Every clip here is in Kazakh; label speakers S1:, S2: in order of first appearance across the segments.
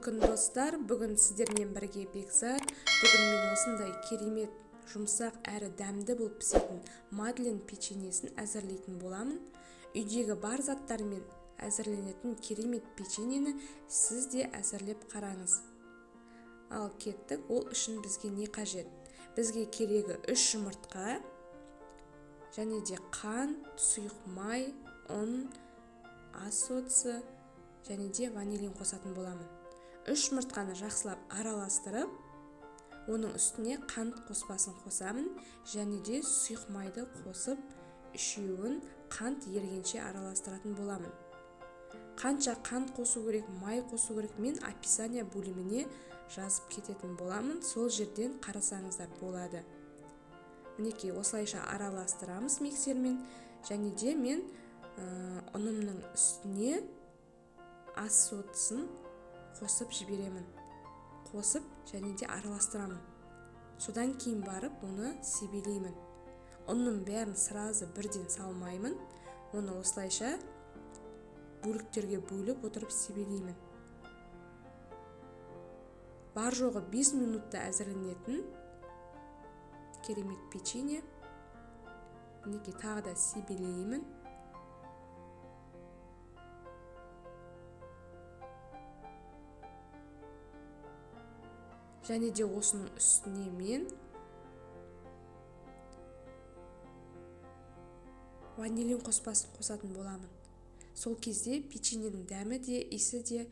S1: күн достар, бүгін сіздермен бірге Бекзат. Бүгін мен осындай керемет, жұмсақ әрі дәмді болып пісетін мадлен печеньесін әзірлейтін боламын. Үйдегі бар заттармен әзірленетін керемет печеньені сіз де әзірлеп қараңыз. Ал кеттік, ол үшін бізге не қажет? Бізге керегі 3 жұмыртқа, және де қант, сұйық май, ұн, ас соусы және де ванилин қосатын боламын. 3 жұмыртқаны жақсылап араластырып, оның үстіне қант қоспасын қосамын, және де сұйық майды қосып, үшеуін қант ергенше араластыратын боламын. Қанша қант қосу керек, май қосу керек, мен описание бөліміне жазып кететін боламын, сол жерден қарасаңыздар болады. Мінекей осылайша араластырамыз миксермен, және де мен ұнымның үстіне ас соусын қосып жіберемін. Қосып және де араластырамын. Содан кейін барып оны себелеймін. Ұнның бәрін сразу бірден салмаймын. Оны осылайша бөліктерге бөліп отырып себелеймін. Бар жоғы 5 минутта әзірленетін керемет печенье. Мінекей тағы да себелеймін. Және де осының үстіне мен ванилин қоспасын қосатын боламын. Сол кезде печеньенің дәмі де, иісі де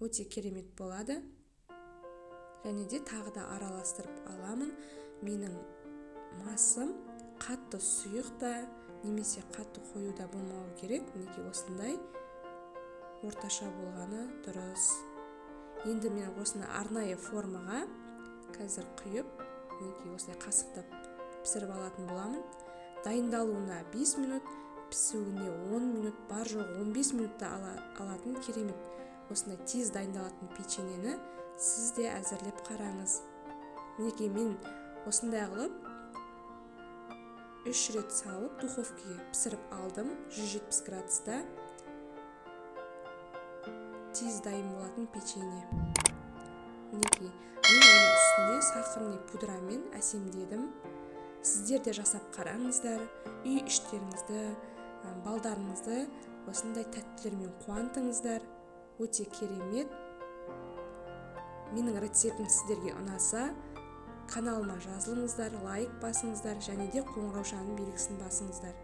S1: өте керемет болады. Және де тағы да араластырып аламын. Менің масым қатты сұйық та, немесе қатты қою да болмауы керек. Мінекей осындай орташа болғаны дұрыс. Енді мен осыны арнайы формаға қазір құйып, мінекей осылай қасықтап пісіріп алатын боламын. Дайындалуына 5 минут, пісуіне 10 минут, бар жоғы 15 минутта алатын керемет. Осындай тез дайындалатын печеньені сіз де әзірлеп қараңыз. Мінекей мен осындай қылып 3 рет салып духовкаға пісіріп алдым, 170 градуста. Тез дайын болатын печенье. Мінекей, мен оның үстіне сахарный пудрамен әсемдедім. Сіздер де жасап қараңыздар, үй іштеріңізді, балдарыңызды осындай тәттілермен қуантыңыздар. Өте керемет. Менің рецептім сіздерге ұнаса, каналыма жазылыңыздар, лайк басыңыздар, және де қоңыраушаның белгісін басыңыздар.